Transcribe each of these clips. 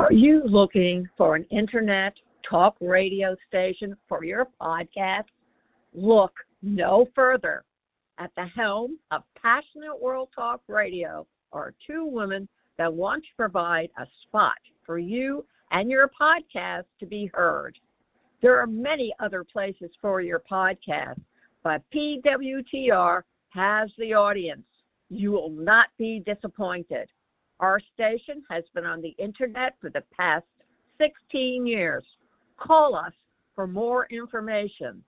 Are you looking for an internet talk radio station for your podcast? Look no further. At the helm of Passionate World Talk Radio are two women that want to provide a spot for you and your podcast to be heard. There are many other places for your podcast, but PWTR has the audience. You will not be disappointed. Our station has been on the internet for the past 16 years. Call us for more information.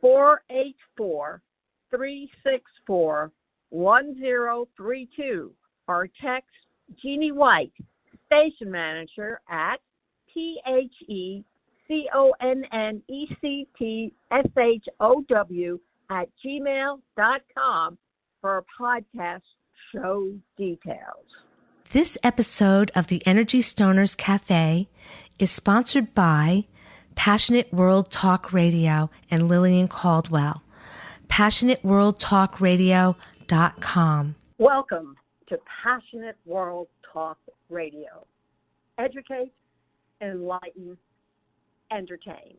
484-364-1032 or text Jeannie White, station manager at PHECONNECTSHOW for podcast show details. This episode of the Energy Stoners Cafe is sponsored by Passionate World Talk Radio and Lillian Caldwell. PassionateWorldTalkRadio.com. Welcome to Passionate World Talk Radio. Educate, enlighten, entertain.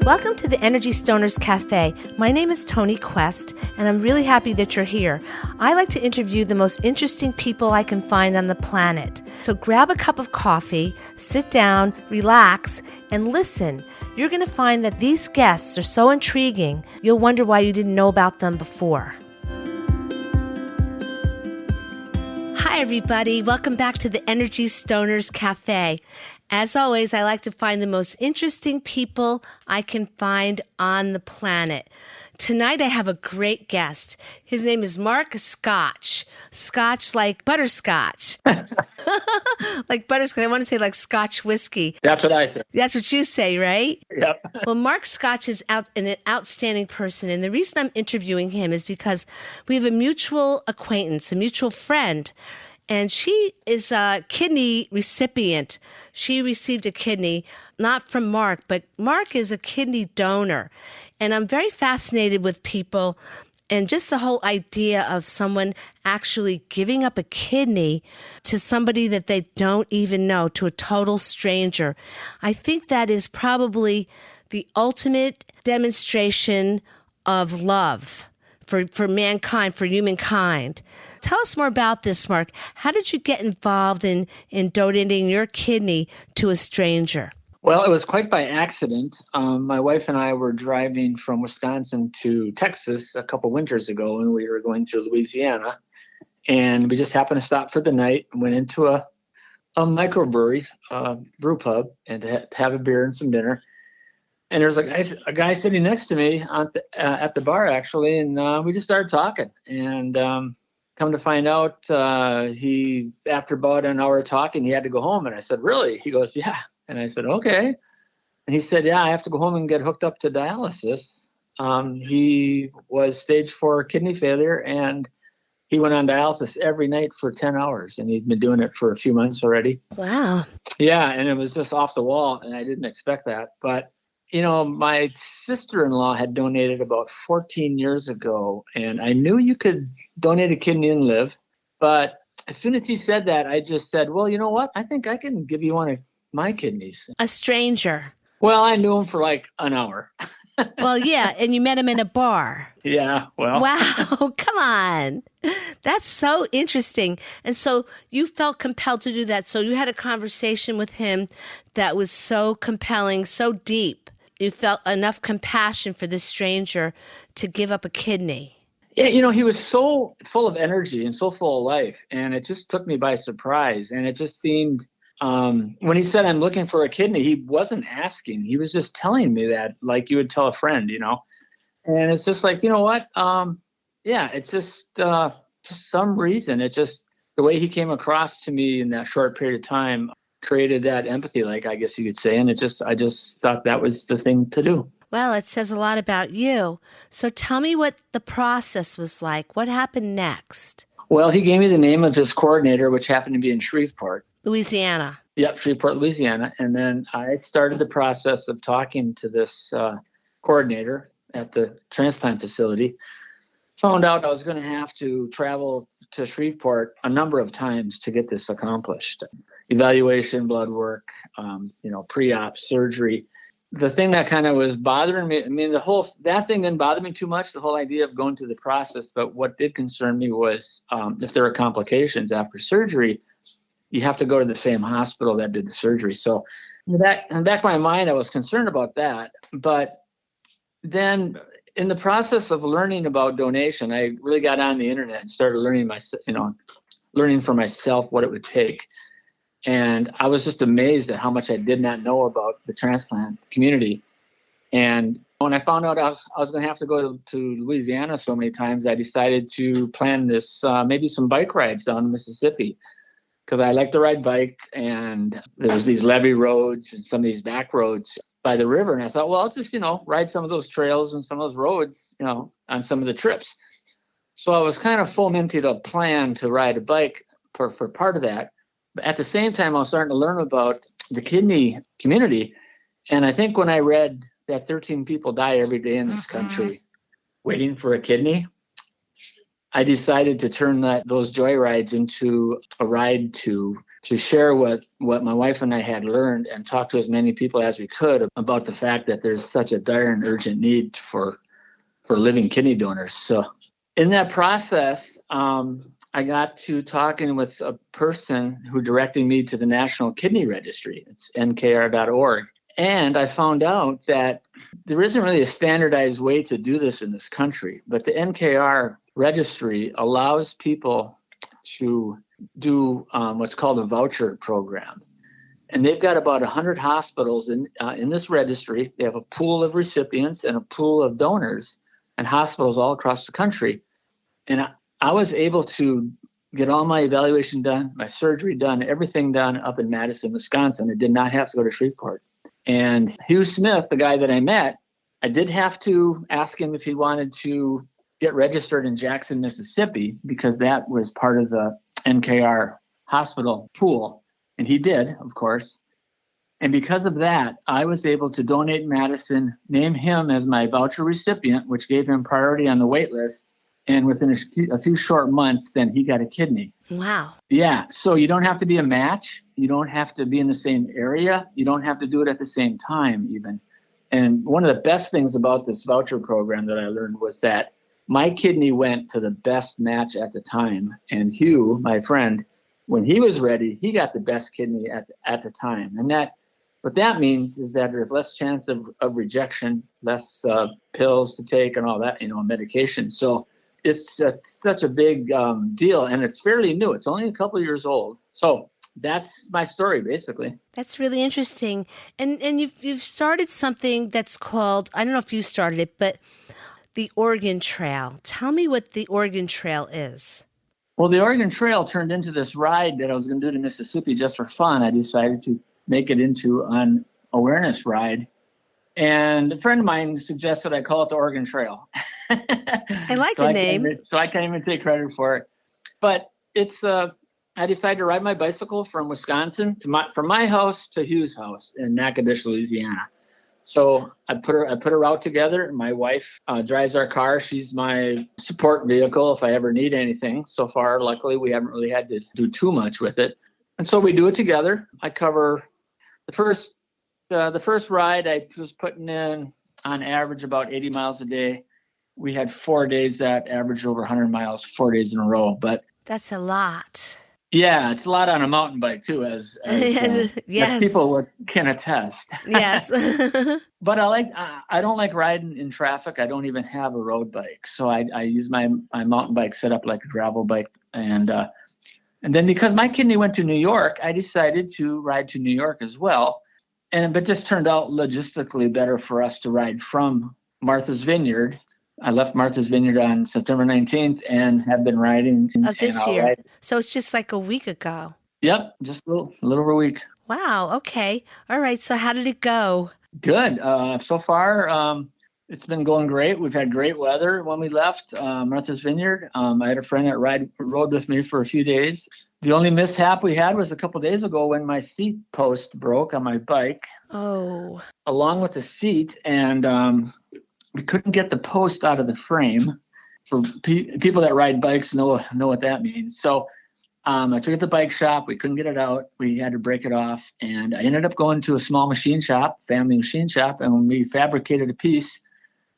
Welcome to the Energy Stoners Cafe. My name is Toni Quest, and I'm really happy that you're here. I like to interview the most interesting people I can find on the planet. So grab a cup of coffee, sit down, relax, and listen. You're going to find that these guests are so intriguing, you'll wonder why you didn't know about them before. Hi, everybody. Welcome back to the Energy Stoners Cafe. As always, I like to find the most interesting people I can find on the planet. Tonight, I have a great guest. His name is Mark Scotch. Scotch like butterscotch. Like butterscotch. I want to say like Scotch whiskey. That's what I say. That's what you say, right? Yep. Well, Mark Scotch is an outstanding person. And the reason I'm interviewing him is because we have a mutual acquaintance, a mutual friend. And she is a kidney recipient. She received a kidney, not from Mark, but Mark is a kidney donor. And I'm very fascinated with people and just the whole idea of someone actually giving up a kidney to somebody that they don't even know, to a total stranger. I think that is probably the ultimate demonstration of love for mankind, for humankind. Tell us more about this, Mark. How did you get involved in donating your kidney to a stranger? Well, it was quite by accident. My wife and I were driving from Wisconsin to Texas a couple winters ago, and we were going through Louisiana. And we just happened to stop for the night and went into a microbrewery, brew pub, and to have a beer and some dinner. And there was a guy sitting next to me at the bar, actually, and we just started talking. And come to find out, he, after about an hour of talking, he had to go home. And I said, really? He goes, yeah. And I said, okay. And he said, yeah, I have to go home and get hooked up to dialysis. He was stage 4 kidney failure, and he went on dialysis every night for 10 hours. And he'd been doing it for a few months already. Wow. Yeah, and it was just off the wall, and I didn't expect that. But you know, my sister-in-law had donated about 14 years ago, and I knew you could donate a kidney and live. But as soon as he said that, I just said, well, you know what? I think I can give you one of my kidneys. A stranger. Well, I knew him for like an hour. Well, yeah, and you met him in a bar. Yeah, well. Wow, come on. That's so interesting. And so you felt compelled to do that. So you had a conversation with him that was so compelling, so deep. You felt enough compassion for this stranger to give up a kidney. Yeah, you know, he was so full of energy and so full of life, and it just took me by surprise. And it just seemed, when he said, I'm looking for a kidney, he wasn't asking. He was just telling me that like you would tell a friend, you know. And it's just like, you know what? Yeah, it's just some reason. It just, the way he came across to me in that short period of time created that empathy, like I guess you could say. And I just thought that was the thing to do. Well, it says a lot about you. So tell me what the process was like. What happened next? Well, he gave me the name of his coordinator, which happened to be in Shreveport. Louisiana. Yep, Shreveport, Louisiana. And then I started the process of talking to this coordinator at the transplant facility. found out I was going to have to travel to Shreveport a number of times to get this accomplished. Evaluation, blood work, pre-op surgery. The thing that kind of was bothering me, that thing didn't bother me too much, the whole idea of going through the process. But what did concern me was if there were complications after surgery, you have to go to the same hospital that did the surgery. So in the back of my mind, I was concerned about that. But then in the process of learning about donation, I really got on the internet and started learning for myself what it would take. And I was just amazed at how much I did not know about the transplant community. And when I found out I was going to have to go to Louisiana so many times, I decided to plan this, maybe some bike rides down to Mississippi, because I like to ride bike. And there was these levee roads and some of these back roads by the river. And I thought, well, I'll just, ride some of those trails and some of those roads, on some of the trips. So I was kind of fomenting a plan to ride a bike for part of that. But at the same time, I was starting to learn about the kidney community. And I think when I read that 13 people die every day in this country waiting for a kidney, I decided to turn those joy rides into a ride to share what my wife and I had learned and talk to as many people as we could about the fact that there's such a dire and urgent need for living kidney donors. So in that process, I got to talking with a person who directed me to the National Kidney Registry. It's nkr.org. And I found out that there isn't really a standardized way to do this in this country, but the NKR registry allows people to do what's called a voucher program. And they've got about 100 hospitals in this registry. They have a pool of recipients and a pool of donors and hospitals all across the country. And I was able to get all my evaluation done, my surgery done, everything done up in Madison, Wisconsin. I did not have to go to Shreveport. And Hugh Smith, the guy that I met, I did have to ask him if he wanted to get registered in Jackson, Mississippi, because that was part of the NKR hospital pool. And he did, of course. And because of that, I was able to donate Madison, name him as my voucher recipient, which gave him priority on the wait list. And within a few short months, then he got a kidney. Wow. Yeah. So you don't have to be a match. You don't have to be in the same area. You don't have to do it at the same time even. And one of the best things about this voucher program that I learned was that my kidney went to the best match at the time. And Hugh, my friend, when he was ready, he got the best kidney at the time. And what that means is that there's less chance of rejection, less pills to take and all that, medication. So it's such a big deal, and it's fairly new. It's only a couple of years old. So that's my story, basically. That's really interesting. And you've started something that's called, I don't know if you started it, but the Oregon Trail. Tell me what the Oregon Trail is. Well, the Oregon Trail turned into this ride that I was going to do to Mississippi just for fun. I decided to make it into an awareness ride. And a friend of mine suggested I call it the Oregon Trail. I like the name. So I can't even take credit for it. But it's I decided to ride my bicycle from Wisconsin from my house to Hugh's house in Natchitoches, Louisiana. So I put a route together. My wife drives our car. She's my support vehicle if I ever need anything. So far, luckily, we haven't really had to do too much with it. And so we do it together. I cover the first ride. I was putting in on average about 80 miles a day. We had 4 days that averaged over 100 miles, 4 days in a row. But that's a lot. Yeah, it's a lot on a mountain bike too, as yes. People can attest. Yes. But I don't like riding in traffic. I don't even have a road bike, so I use my mountain bike set up like a gravel bike, and then because my kidney went to New York, I decided to ride to New York as well, but just turned out logistically better for us to ride from Martha's Vineyard. I left Martha's Vineyard on September 19th and have been riding. Of this year. So it's just like a week ago. Yep, just a little over a week. Wow, okay. All right, so how did it go? Good. So far, it's been going great. We've had great weather when we left Martha's Vineyard. I had a friend that rode with me for a few days. The only mishap we had was a couple days ago when my seat post broke on my bike. Oh. Along with the seat, and we couldn't get the post out of the frame. for people that ride bikes know what that means. So I took it to the bike shop. We couldn't get it out. We had to break it off. And I ended up going to a small machine shop, family machine shop, and we fabricated a piece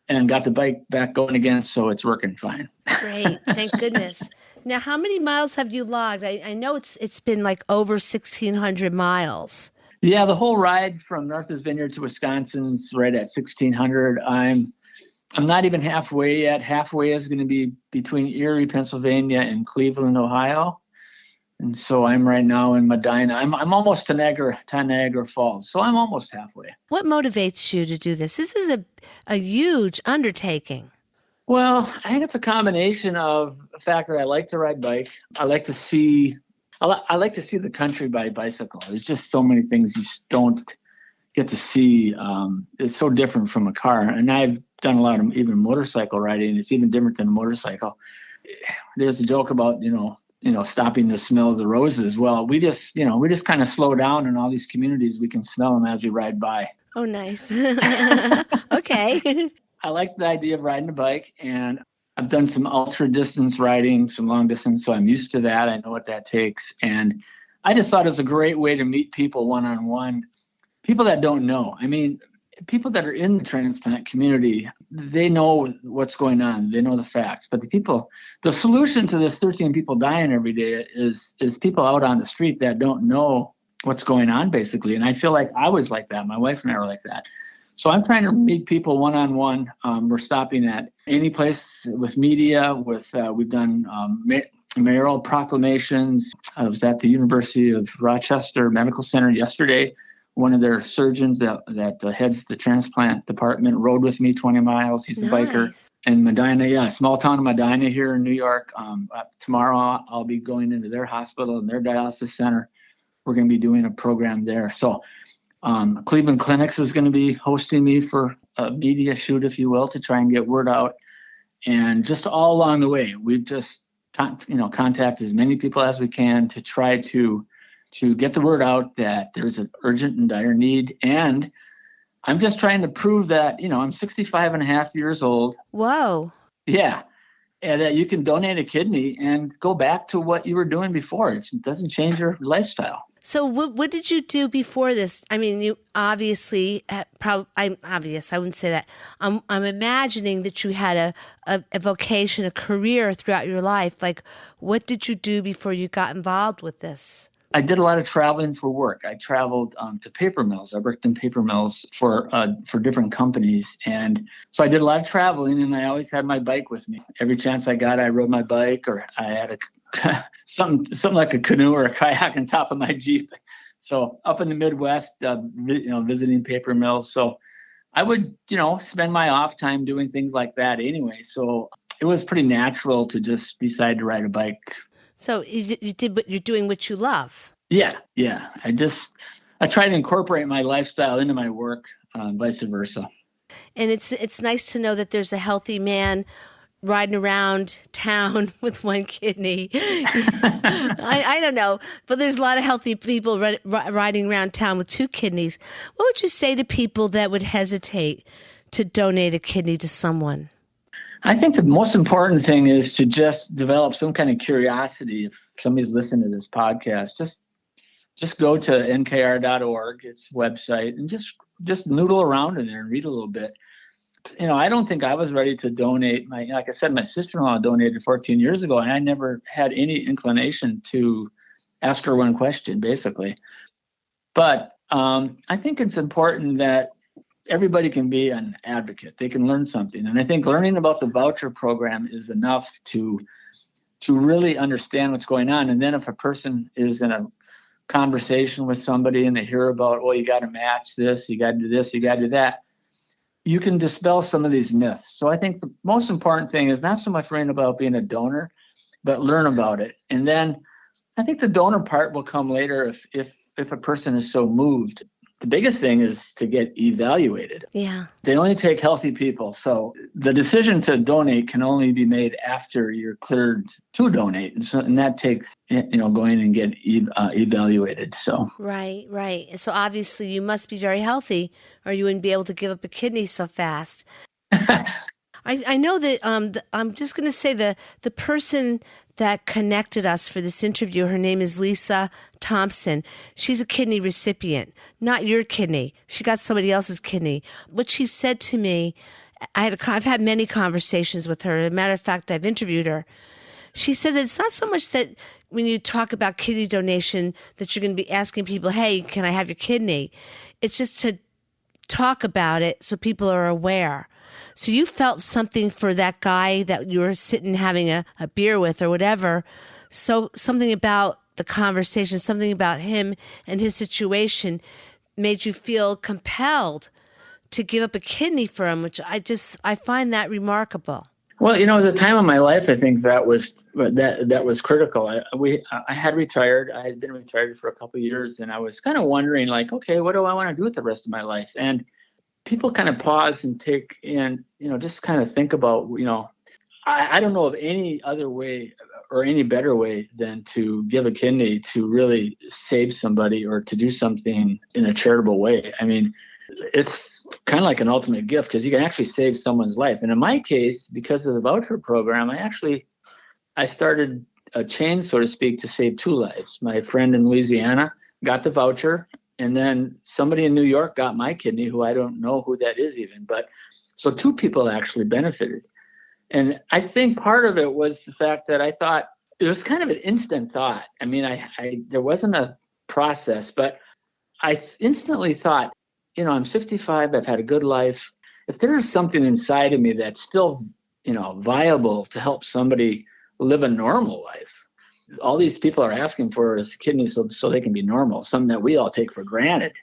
and got the bike back going again. So it's working fine. Great. Thank goodness. Now, how many miles have you logged? I know it's been like over 1,600 miles. Yeah, the whole ride from Martha's Vineyard to Wisconsin's right at 1,600. I'm not even halfway yet. Halfway is going to be between Erie, Pennsylvania, and Cleveland, Ohio. And so I'm right now in Medina. I'm almost to Niagara Falls. So I'm almost halfway. What motivates you to do this? This is a huge undertaking. Well, I think it's a combination of the fact that I like to ride bike. I like to see the country by bicycle. There's just so many things you just don't get to see. It's so different from a car. And I've done a lot of even motorcycle riding. It's even different than a motorcycle. There's a joke about, stopping to smell the roses. Well, we just kind of slow down in all these communities. We can smell them as we ride by. Oh, nice. Okay. I like the idea of riding a bike, and I've done some ultra distance riding, some long distance, so I'm used to that. I know what that takes. And I just thought it was a great way to meet people one-on-one, people that don't know. I mean, people that are in the transplant community, they know what's going on. They know the facts. But the solution to this 13 people dying every day is people out on the street that don't know what's going on, basically. And I feel like I was like that. My wife and I were like that. So I'm trying to meet people one-on-one. We're stopping at any place with media. We've done mayoral proclamations. I was at the University of Rochester Medical Center yesterday. One of their surgeons that heads the transplant department rode with me 20 miles. He's a biker. And Medina, small town of Medina here in New York. Tomorrow I'll be going into their hospital and their dialysis center. We're going to be doing a program there. So Cleveland Clinics is going to be hosting me for a media shoot, if you will, to try and get word out. And just all along the way, we've just contacted as many people as we can to try to get the word out that there's an urgent and dire need. And I'm just trying to prove that, I'm 65 and a half years old. Whoa. Yeah. And that you can donate a kidney and go back to what you were doing before. It doesn't change your lifestyle. So what did you do before this? I mean, you obviously, I'm obvious, I wouldn't say that. I'm imagining that you had a vocation, a career throughout your life. Like, what did you do before you got involved with this? I did a lot of traveling for work. I traveled to paper mills. I worked in paper mills for different companies. And so I did a lot of traveling, and I always had my bike with me. Every chance I got, I rode my bike, or I had something like a canoe or a kayak on top of my Jeep. So up in the Midwest, visiting paper mills. So I would, spend my off time doing things like that anyway. So it was pretty natural to just decide to ride a bike. So you're doing what you love. Yeah. I try to incorporate my lifestyle into my work, vice versa. And it's nice to know that there's a healthy man riding around town with one kidney. I don't know, but there's a lot of healthy people riding around town with two kidneys. What would you say to people that would hesitate to donate a kidney to someone? I think the most important thing is to just develop some kind of curiosity. If somebody's listening to this podcast, just go to nkr.org, its website, and just noodle around in there and read a little bit. I don't think I was ready to donate. Like I said, my sister-in-law donated 14 years ago, and I never had any inclination to ask her one question, basically. But I think it's important that everybody can be an advocate. They can learn something. And I think learning about the voucher program is enough to really understand what's going on. And then if a person is in a conversation with somebody and they hear about, you got to match this, you got to do this, you got to do that, you can dispel some of these myths. So I think the most important thing is not so much worrying about being a donor, but learn about it. And then I think the donor part will come later if a person is so moved. The biggest thing is to get evaluated. Yeah. They only take healthy people. So the decision to donate can only be made after you're cleared to donate. And that takes, going and get evaluated. So. Right. So obviously you must be very healthy or you wouldn't be able to give up a kidney so fast. I know that I'm just going to say the person that connected us for this interview, her name is Lisa Thompson. She's a kidney recipient, not your kidney. She got somebody else's kidney. What she said to me, I've had many conversations with her. As a matter of fact, I've interviewed her. She said that it's not so much that when you talk about kidney donation that you're going to be asking people, hey, can I have your kidney? It's just to talk about it so people are aware. So you felt something for that guy that you were sitting having a beer with or whatever. So something about the conversation, something about him and his situation made you feel compelled to give up a kidney for him, which I find that remarkable. Well, it was a time in my life, I think that was critical. I had retired. I had been retired for a couple of years, and I was kind of wondering, like, okay, what do I want to do with the rest of my life? And people kind of pause and take in, just kind of think about, I don't know of any other way or any better way than to give a kidney to really save somebody or to do something in a charitable way. I mean, it's kind of like an ultimate gift because you can actually save someone's life. And in my case, because of the voucher program, I started a chain, so to speak, to save two lives. My friend in Louisiana got the voucher, and then somebody in New York got my kidney, who I don't know who that is even. But so two people actually benefited. And I think part of it was the fact that I thought it was kind of an instant thought. I mean, there wasn't a process, but I instantly thought, I'm 65, I've had a good life. If there's something inside of me that's still, viable to help somebody live a normal life, all these people are asking for is kidneys so they can be normal, something that we all take for granted.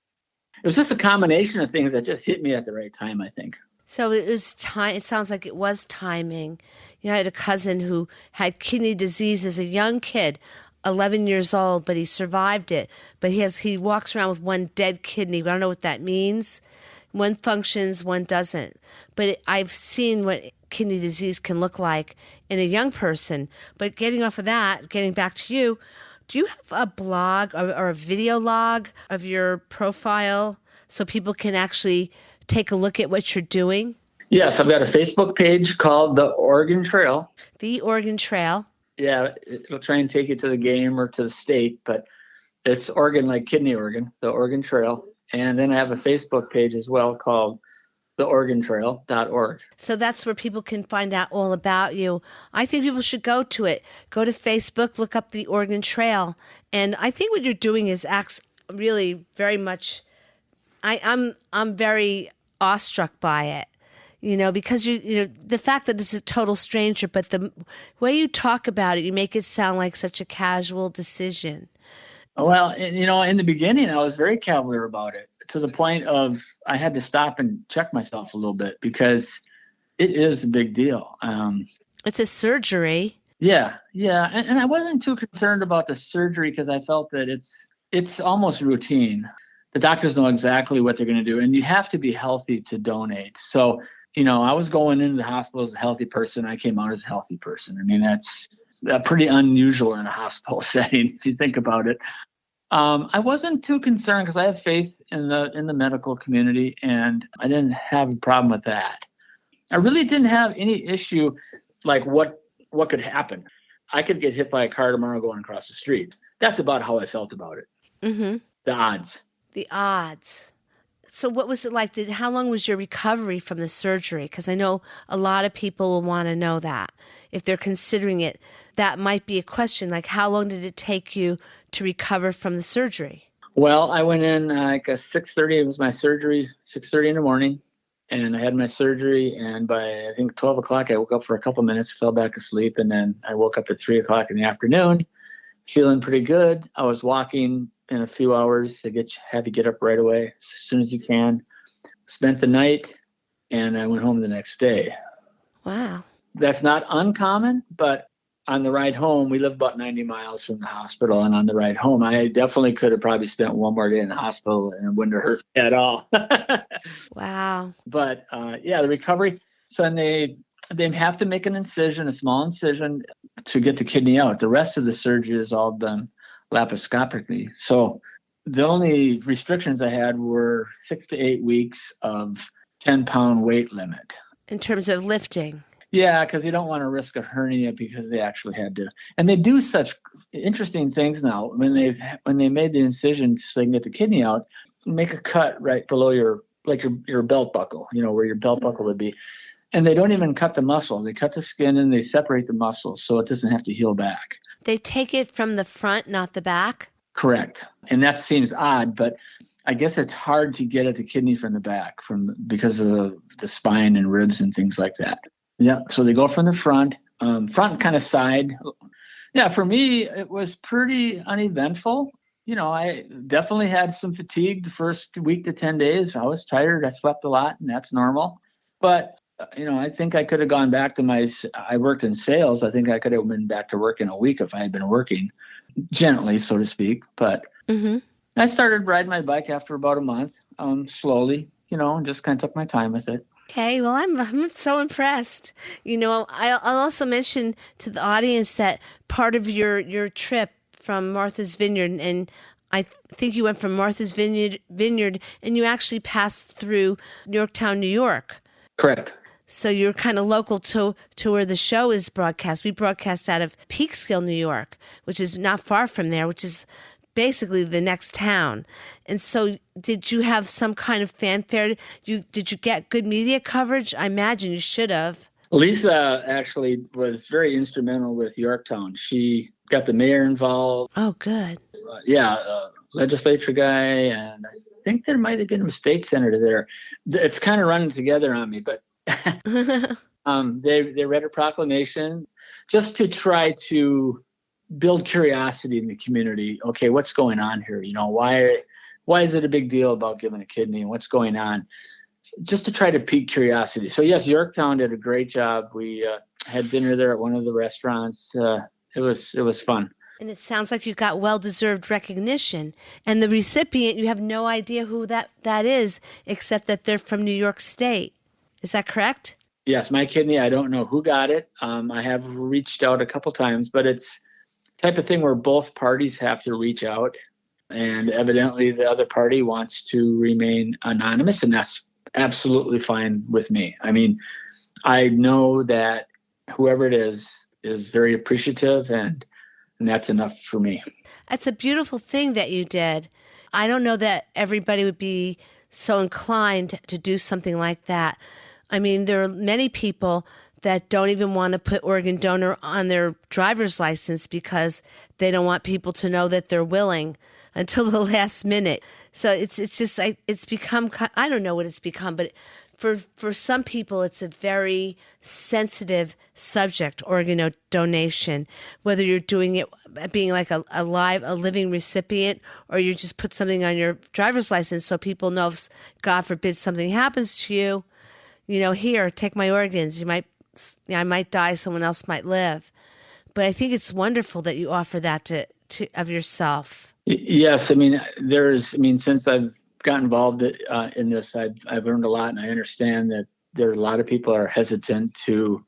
It was just a combination of things that just hit me at the right time, I think. So it was time. It sounds like it was timing. I had a cousin who had kidney disease as a young kid, 11 years old, but he survived it. But he walks around with one dead kidney. I don't know what that means. One functions, one doesn't. But I've seen what kidney disease can look like in a young person. But getting off of that, getting back to you, do you have a blog or a video log of your profile so people can actually take a look at what you're doing? Yes, I've got a Facebook page called The Oregon Trail. The Oregon Trail. Yeah, it'll try and take you to the game or to the state, but it's Oregon like kidney Oregon, the Oregon Trail. And then I have a Facebook page as well called theoregontrail.org. So that's where people can find out all about you. I think people should go to it. Go to Facebook, look up the Oregon Trail. And I think what you're doing is really very much, I'm very awestruck by it. Because the fact that it's a total stranger, but the way you talk about it, you make it sound like such a casual decision. Well, in the beginning, I was very cavalier about it to the point of I had to stop and check myself a little bit because it is a big deal. It's a surgery. Yeah. And I wasn't too concerned about the surgery because I felt that it's almost routine. The doctors know exactly what they're going to do, and you have to be healthy to donate. So, I was going into the hospital as a healthy person. I came out as a healthy person. I mean, that's pretty unusual in a hospital setting, if you think about it. I wasn't too concerned because I have faith in the medical community, and I didn't have a problem with that. I really didn't have any issue like what could happen. I could get hit by a car tomorrow going across the street. That's about how I felt about it. Mm-hmm. The odds. The odds. So what was it like? How long was your recovery from the surgery? Because I know a lot of people will want to know that. If they're considering it, that might be a question. Like, how long did it take you to recover from the surgery? Well, I went in like 6:30. It was my surgery, 6:30 in the morning. And I had my surgery. And by, I think, 12 o'clock, I woke up for a couple minutes, fell back asleep. And then I woke up at 3 o'clock in the afternoon, feeling pretty good. I was walking in a few hours to have you get up right away as soon as you can. Spent the night, and I went home the next day. Wow. That's not uncommon, but on the ride home, we live about 90 miles from the hospital, and on the ride home, I definitely could have probably spent one more day in the hospital, and it wouldn't have hurt at all. Wow. But, the recovery, so they have to make an incision, a small incision, to get the kidney out. The rest of the surgery is all done laparoscopically. So the only restrictions I had were 6 to 8 weeks of 10-pound weight limit. in terms of lifting. Yeah, because you don't want to risk a hernia because they actually had to. And they do such interesting things now. When they made the incision so they can get the kidney out, make a cut right below your belt buckle, where your belt buckle would be. And they don't even cut the muscle. They cut the skin and they separate the muscles so it doesn't have to heal back. They take it from the front, not the back? Correct. And that seems odd, but I guess it's hard to get at the kidney from the back because of the spine and ribs and things like that. Yeah, so they go from the front kind of side. Yeah, for me, it was pretty uneventful. I definitely had some fatigue the first week to 10 days. I was tired. I slept a lot, and that's normal. But, I think I could have gone back to I worked in sales. I think I could have been back to work in a week if I had been working gently, so to speak. But I started riding my bike after about a month, slowly, and just kind of took my time with it. Okay, well, I'm so impressed. I'll also mention to the audience that part of your trip from Martha's Vineyard, and I think you went from Martha's Vineyard, and you actually passed through Yorktown, New York. Correct. So you're kind of local to where the show is broadcast. We broadcast out of Peekskill, New York, which is not far from there, which is basically the next town. And so did you have some kind of fanfare? Did you get good media coverage? I imagine you should have. Lisa actually was very instrumental with Yorktown. She got the mayor involved. Oh, good. Legislature guy, and I think there might have been a state senator there. It's kind of running together on me, but they read a proclamation just to try to build curiosity in the community. Okay, what's going on here? Why is it a big deal about giving a kidney and what's going on? Just to try to pique curiosity. So yes, Yorktown did a great job. We had dinner there at one of the restaurants. It was fun. And it sounds like you got well-deserved recognition. And the recipient, you have no idea who that is, except that they're from New York State. Is that correct? Yes, my kidney, I don't know who got it. I have reached out a couple times, but it's the type of thing where both parties have to reach out. And evidently the other party wants to remain anonymous, and that's absolutely fine with me. I mean, I know that whoever it is very appreciative, and that's enough for me. That's a beautiful thing that you did. I don't know that everybody would be so inclined to do something like that. I mean, there are many people that don't even want to put organ donor on their driver's license because they don't want people to know that they're willing until the last minute. So it's become, I don't know what it's become, but for some people, it's a very sensitive subject, organ donation, whether you're doing it being like a living recipient, or you just put something on your driver's license so people know if, God forbid, something happens to you, here, take my organs. I might die, someone else might live. But I think it's wonderful that you offer that to of yourself. Yes, I mean, since I've got involved in this, I've learned a lot, and I understand that there are a lot of people are hesitant to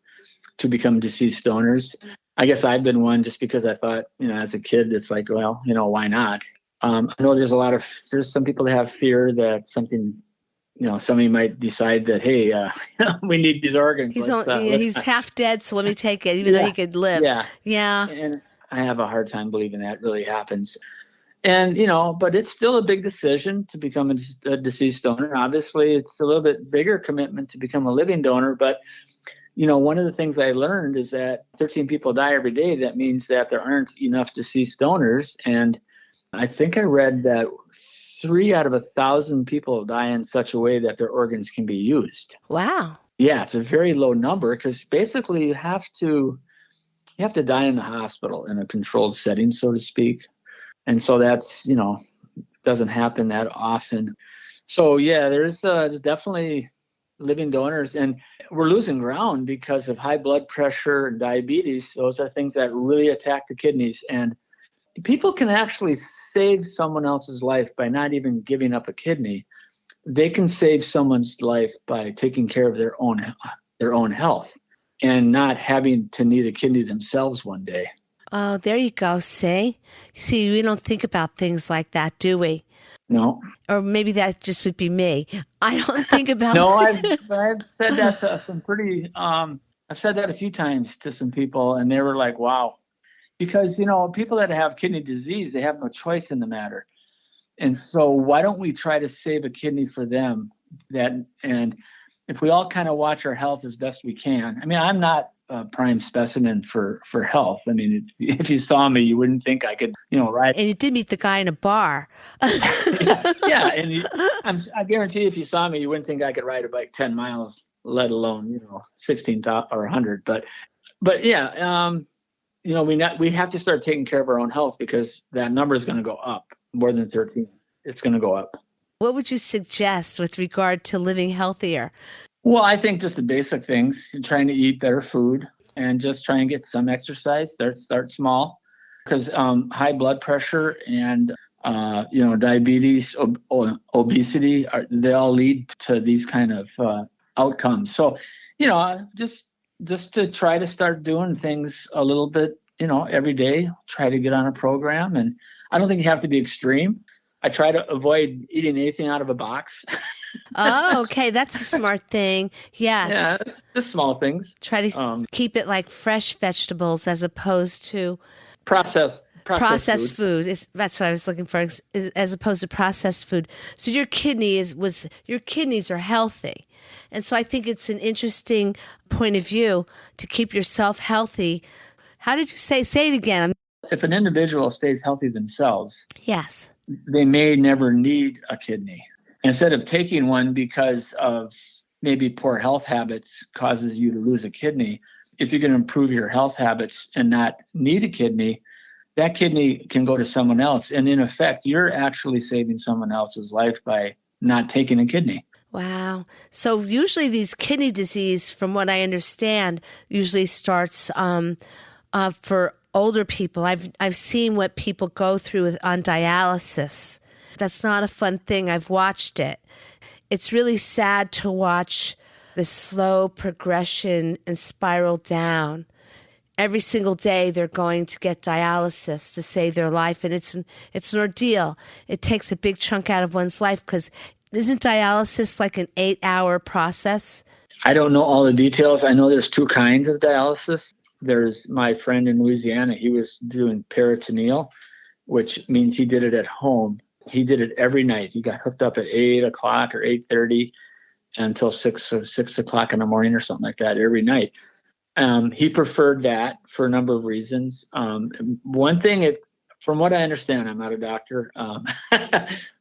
become deceased donors. I guess I've been one just because I thought, as a kid, it's like, well, why not? I know there's some people that have fear that somebody might decide that, hey, we need these organs. He's half dead, so let me take it, even though he could live. Yeah. And I have a hard time believing that really happens. And, but it's still a big decision to become a deceased donor. Obviously, it's a little bit bigger commitment to become a living donor. But, one of the things I learned is that 13 people die every day. That means that there aren't enough deceased donors. And I think I read that 3 out of 1,000 people die in such a way that their organs can be used. Wow. Yeah, it's a very low number because basically you have to die in the hospital in a controlled setting, so to speak. And so that's, doesn't happen that often. So, yeah, there's definitely living donors. And we're losing ground because of high blood pressure and diabetes. Those are things that really attack the kidneys. And people can actually save someone else's life by not even giving up a kidney. They can save someone's life by taking care of their own health and not having to need a kidney themselves one day. Oh, there you go. See, we don't think about things like that, do we? No. Or maybe that just would be me. I don't think about No, I've said that to some pretty, I've said that a few times to some people, and they were like, wow. Because, people that have kidney disease, they have no choice in the matter. And so why don't we try to save a kidney for them? And if we all kind of watch our health as best we can. I mean, I'm not a prime specimen for health. I mean, if you saw me, you wouldn't think I could, ride. And you did meet the guy in a bar. Yeah. And I guarantee if you saw me, you wouldn't think I could ride a bike 10 miles, let alone, 16 top or 100. But yeah, we have to start taking care of our own health, because that number is going to go up more than 13. It's going to go up. What would you suggest with regard to living healthier? Well, I think just the basic things, trying to eat better food and just try and get some exercise. Start small, because high blood pressure and diabetes, obesity, they all lead to these kind of outcomes. So, just to try to start doing things a little bit, every day, try to get on a program. And I don't think you have to be extreme. I try to avoid eating anything out of a box. Oh, okay. That's a smart thing. Yes. Yeah, it's just small things. Try to keep it like fresh vegetables as opposed to processed food. That's what I was looking for, as opposed to processed food. So your kidneys are healthy. And so I think it's an interesting point of view to keep yourself healthy. How did you say it again? If an individual stays healthy themselves, yes, they may never need a kidney. Instead of taking one because of maybe poor health habits causes you to lose a kidney, if you can improve your health habits and not need a kidney, that kidney can go to someone else. And in effect, you're actually saving someone else's life by not taking a kidney. Wow. So usually these kidney disease, from what I understand, usually starts for older people. I've seen what people go through on dialysis. That's not a fun thing. I've watched it. It's really sad to watch the slow progression and spiral down. Every single day they're going to get dialysis to save their life, and it's an ordeal. It takes a big chunk out of one's life, because isn't dialysis like an 8-hour process? I don't know all the details. I know there's 2 kinds of dialysis. There's my friend in Louisiana. He was doing peritoneal, which means he did it at home. He did it every night. He got hooked up at 8 o'clock or 8:30 until 6 o'clock in the morning or something like that every night. He preferred that for a number of reasons. One thing, from what I understand, I'm not a doctor,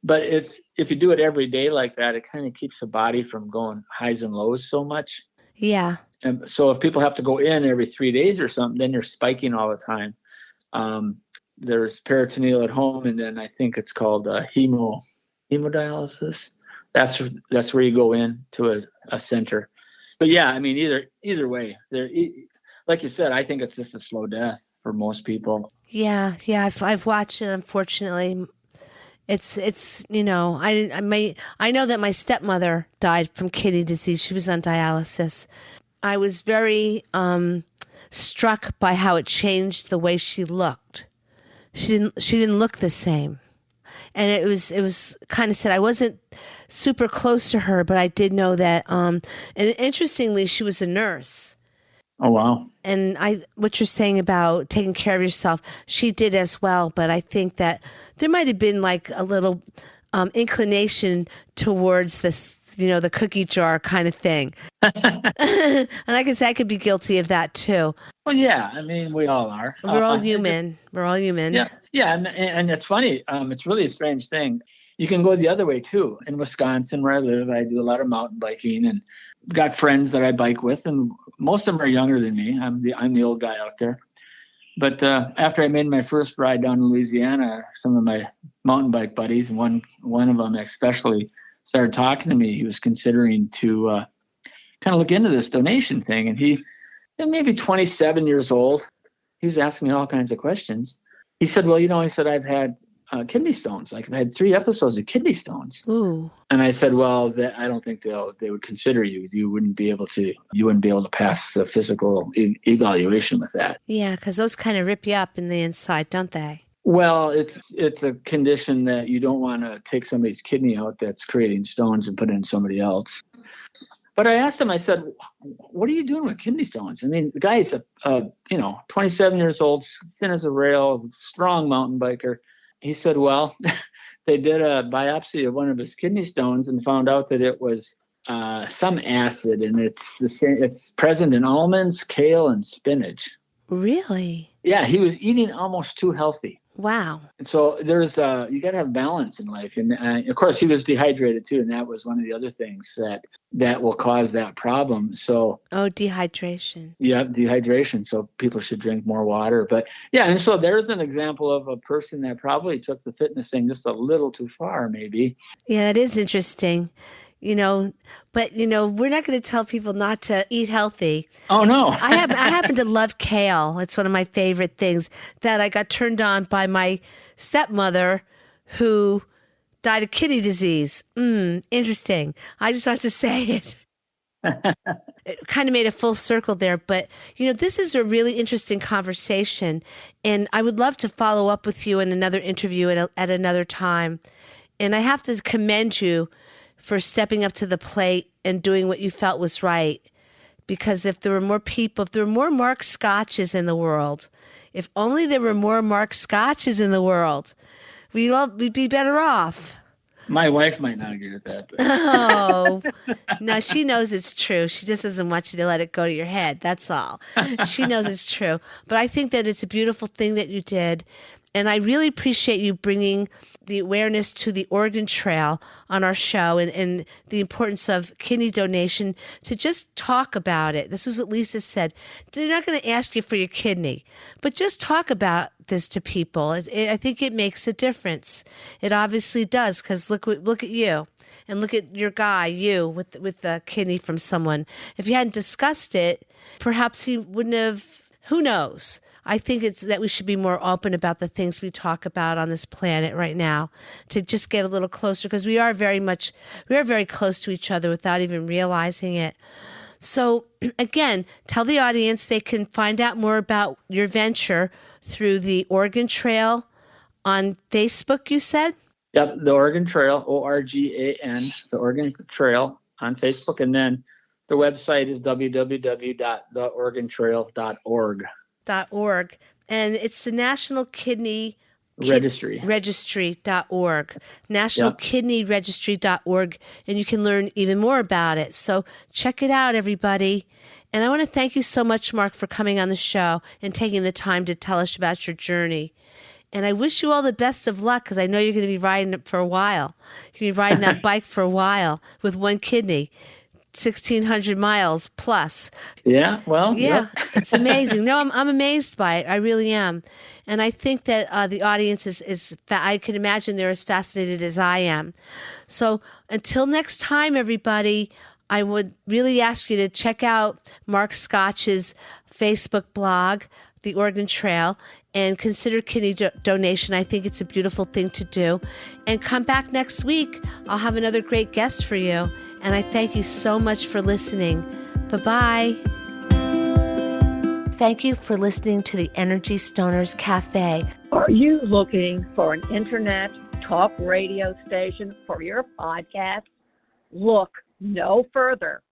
but if you do it every day like that, it kind of keeps the body from going highs and lows so much. Yeah. And so if people have to go in every 3 days or something, then you're spiking all the time. There's peritoneal at home, and then I think it's called hemodialysis. That's where you go in to a center. But yeah, I mean, either way, like you said, I think it's just a slow death for most people. Yeah. I've watched it. Unfortunately, it's I know that my stepmother died from kidney disease. She was on dialysis. I was very struck by how it changed the way she looked. She didn't look the same. And it was kind of sad. I wasn't super close to her, but I did know that. And interestingly, she was a nurse. Oh, wow. And what you're saying about taking care of yourself, she did as well. But I think that there might have been like a little inclination towards this, the cookie jar kind of thing. And I can say I could be guilty of that too. Well, yeah, I mean, we all are. We're all human. We're all human. Yeah, and it's funny. It's really a strange thing. You can go the other way too. In Wisconsin, where I live, I do a lot of mountain biking, and got friends that I bike with, and most of them are younger than me. I'm the old guy out there. But after I made my first ride down in Louisiana, some of my mountain bike buddies, and one of them especially, started talking to me. He was considering to kind of look into this donation thing, and he maybe 27 years old. He was asking me all kinds of questions. He said, well, I've had kidney stones. Like, I've had 3 episodes of kidney stones. Ooh. And I said, well, I don't think they would consider you. You wouldn't be able to pass the physical evaluation with that. Yeah, because those kind of rip you up in the inside, don't they? Well, it's a condition that you don't want to take somebody's kidney out that's creating stones and put it in somebody else. But I asked him, I said, what are you doing with kidney stones? I mean, the guy's 27 years old, thin as a rail, strong mountain biker. He said, well, they did a biopsy of one of his kidney stones and found out that it was some acid, and it's present in almonds, kale, and spinach. Really? Yeah, he was eating almost too healthy. Wow. And so there's you got to have balance in life, and of course he was dehydrated too, and that was one of the other things that will cause that problem. So dehydration. Yeah, dehydration. So people should drink more water. But yeah, and so there's an example of a person that probably took the fitness thing just a little too far, maybe. Yeah, that is interesting. But we're not going to tell people not to eat healthy. Oh no. I happen to love kale. It's one of my favorite things that I got turned on by my stepmother who died of kidney disease. Interesting. I just have to say it. It kind of made a full circle there, but this is a really interesting conversation, and I would love to follow up with you in another interview at another time. And I have to commend you for stepping up to the plate and doing what you felt was right. Because if there were more people, if there were more Mark Scotches in the world, if only there were more Mark Scotches in the world, we'd be better off. My wife might not agree with that. Oh, no, she knows it's true. She just doesn't want you to let it go to your head. That's all. She knows it's true. But I think that it's a beautiful thing that you did. And I really appreciate you bringing the awareness to the organ trail on our show and the importance of kidney donation to just talk about it. This was what Lisa said. They're not going to ask you for your kidney, but just talk about this to people. I think it makes a difference. It obviously does, because look at you and look at your guy, you with the kidney from someone. If you hadn't discussed it, perhaps he wouldn't have, who knows? I think it's that we should be more open about the things we talk about on this planet right now, to just get a little closer, because we are very close to each other without even realizing it. So again, tell the audience they can find out more about your venture through the Organ Trail on Facebook, you said? Yep, the Organ Trail, ORGAN, the Organ Trail on Facebook. And then the website is www.theorgantrail.org. .org, and it's the National Kidney Registry. Registry.org. National Yep. Kidney Registry.org, and you can learn even more about it. So check it out, everybody. And I want to thank you so much, Mark, for coming on the show and taking the time to tell us about your journey. And I wish you all the best of luck, because I know you're going to be riding it for a while. You're going to be riding that bike for a while with one kidney. 1,600 miles plus. Yeah, well, yeah, yep. It's amazing. No, I'm amazed by it. I really am. And I think that the audience is I can imagine they're as fascinated as I am. So until next time, everybody, I would really ask you to check out Mark Scotch's Facebook blog, The Organ Trail, and consider kidney donation. I think it's a beautiful thing to do. And come back next week. I'll have another great guest for you. And I thank you so much for listening. Bye-bye. Thank you for listening to the Energy Stoners Cafe. Are you looking for an internet talk radio station for your podcast? Look no further.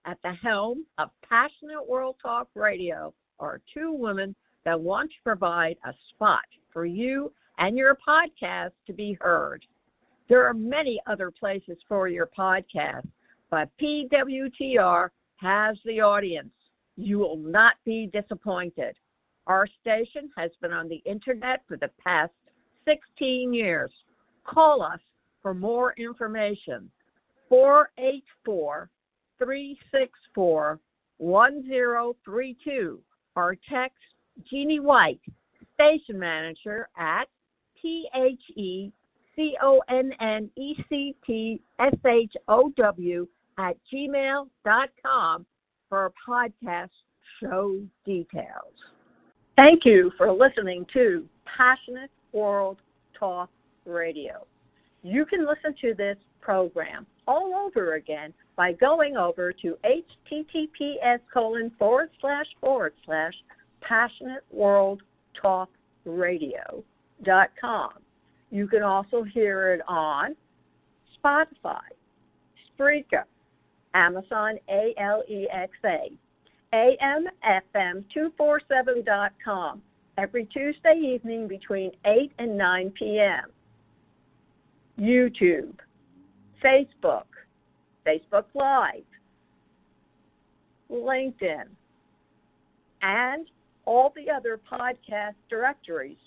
At the helm of Passionate World Talk Radio are two women that want to provide a spot for you and your podcast to be heard. There are many other places for your podcast, but PWTR has the audience. You will not be disappointed. Our station has been on the internet for the past 16 years. Call us for more information. 484-364-1032 or text Jeannie White, station manager, at PHECONNECTSHOW@gmail.com for podcast show details. Thank you for listening to Passionate World Talk Radio. You can listen to this program all over again by going over to https:// Passionate World Talk Radio. You can also hear it on Spotify, Spreaker, Amazon Alexa, AMFM247.com every Tuesday evening between 8 and 9 p.m. YouTube, Facebook, Facebook Live, LinkedIn, and all the other podcast directories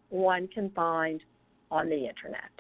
one can find on the Internet.